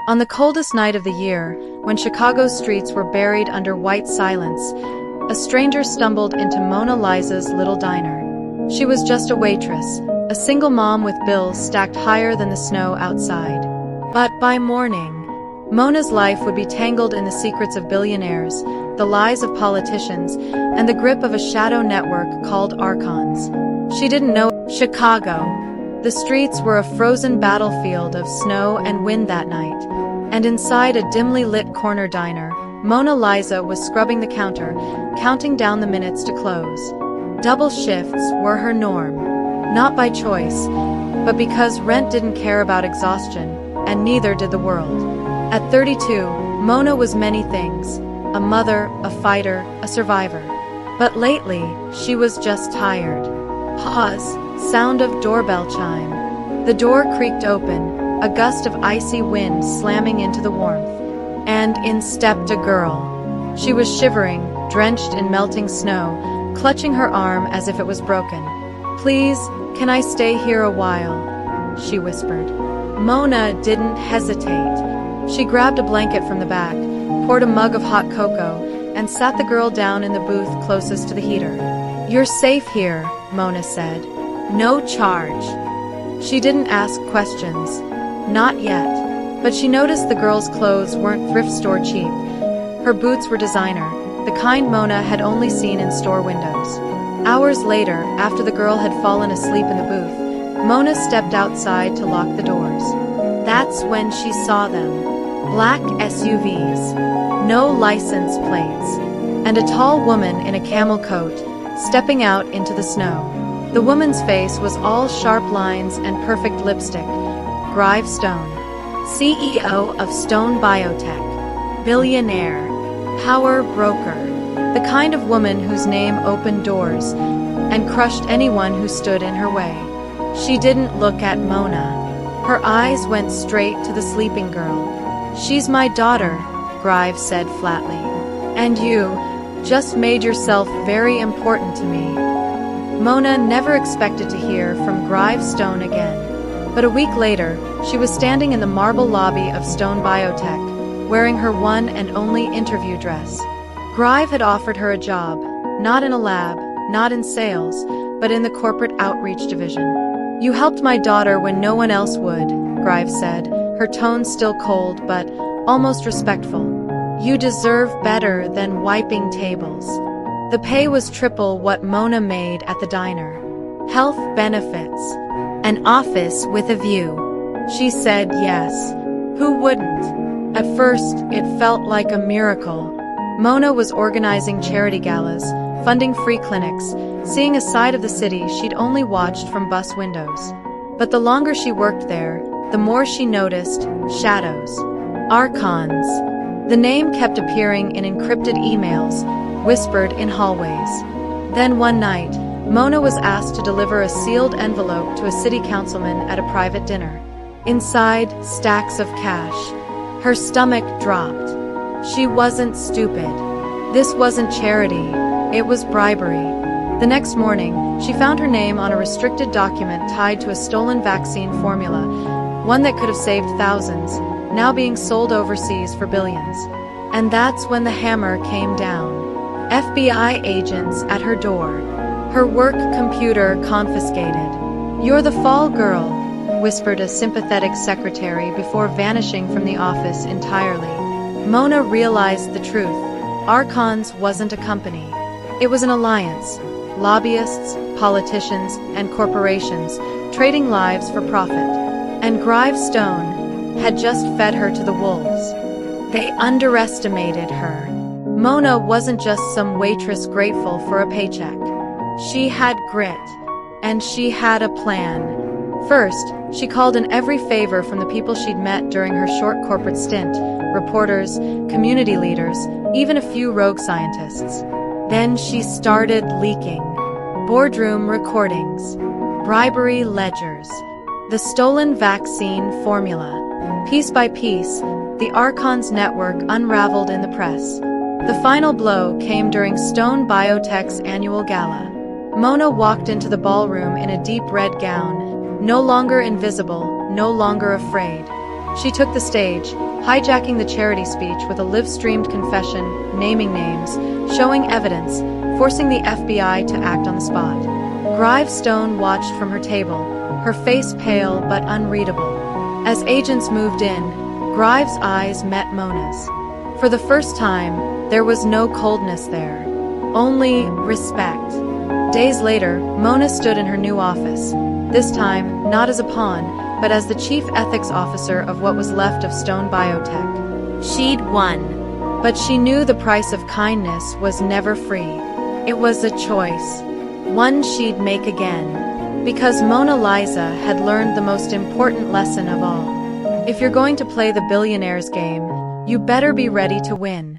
On the coldest night of the year, when Chicago's streets were buried under white silence, a stranger stumbled into Mona Lisa's little diner. She was just a waitress, a single mom with bills stacked higher than the snow outside. But by morning, Mona's life would be tangled in the secrets of billionaires, the lies of politicians, and the grip of a shadow network called Arcons. She didn't know Chicago. The streets were a frozen battlefield of snow and wind that night, and inside a dimly lit corner diner, Mona Lisa was scrubbing the counter, counting down the minutes to close. Double shifts were her norm, not by choice, but because rent didn't care about exhaustion, and neither did the world. At 32, Mona was many things: a mother, a fighter, a survivor. But lately, she was just tired. Pause. Sound of doorbell chime. The door creaked open, a gust of icy wind slamming into the warmth. And in stepped a girl. She was shivering, drenched in melting snow, clutching her arm as if it was broken. "Please, can I stay here a while?" she whispered. Mona didn't hesitate. She grabbed a blanket from the back, poured a mug of hot cocoa, and sat the girl down in the booth closest to the heater. "You're safe here," Mona said. "No charge." She didn't ask questions. Not yet. But she noticed the girl's clothes weren't thrift store cheap. Her boots were designer, the kind Mona had only seen in store windows. Hours later, after the girl had fallen asleep in the booth, Mona stepped outside to lock the doors. That's when she saw them. Black SUVs. No license plates. And a tall woman in a camel coat, stepping out into the snow. The woman's face was all sharp lines and perfect lipstick. Grant Stone, CEO of Stone Biotech, billionaire, power broker, the kind of woman whose name opened doors and crushed anyone who stood in her way. She didn't look at Mona. Her eyes went straight to the sleeping girl. "She's my daughter," Grant said flatly. "And you just made yourself very important to me." Mona never expected to hear from Grant Stone again. But a week later, she was standing in the marble lobby of Stone Biotech, wearing her one and only interview dress. Grant had offered her a job, not in a lab, not in sales, but in the corporate outreach division. "You helped my daughter when no one else would," Grant said, her tone still cold but almost respectful. "You deserve better than wiping tables." The pay was triple what Mona made at the diner. Health benefits. An office with a view. She said yes. Who wouldn't? At first, it felt like a miracle. Mona was organizing charity galas, funding free clinics, seeing a side of the city she'd only watched from bus windows. But the longer she worked there, the more she noticed shadows. Arcons. The name kept appearing in encrypted emails, whispered in hallways. Then one night, Mona was asked to deliver a sealed envelope to a city councilman at a private dinner. Inside, stacks of cash. Her stomach dropped. She wasn't stupid. This wasn't charity. It was bribery. The next morning, she found her name on a restricted document tied to a stolen vaccine formula, one that could have saved thousands, now being sold overseas for billions. And that's when the hammer came down. FBI agents at her door. Her work computer confiscated. "You're the fall girl," whispered a sympathetic secretary before vanishing from the office entirely. Mona realized the truth. Arcons wasn't a company. It was an alliance. Lobbyists, politicians, and corporations trading lives for profit. And Grant Stone had just fed her to the wolves. They underestimated her. Mona wasn't just some waitress grateful for a paycheck. She had grit. And she had a plan. First, she called in every favor from the people she'd met during her short corporate stint: reporters, community leaders, even a few rogue scientists. Then she started leaking. Boardroom recordings. Bribery ledgers. The stolen vaccine formula. Piece by piece, the Arcons network unraveled in the press. The final blow came during Stone Biotech's annual gala. Mona walked into the ballroom in a deep red gown, no longer invisible, no longer afraid. She took the stage, hijacking the charity speech with a live-streamed confession, naming names, showing evidence, forcing the FBI to act on the spot. Gravestone watched from her table, her face pale but unreadable. As agents moved in, Grive's eyes met Mona's. For the first time, there was no coldness there. Only respect. Days later, Mona stood in her new office. This time, not as a pawn, but as the chief ethics officer of what was left of Stone Biotech. She'd won. But she knew the price of kindness was never free. It was a choice. One she'd make again. Because Mona Lisa had learned the most important lesson of all. If you're going to play the billionaire's game, you better be ready to win.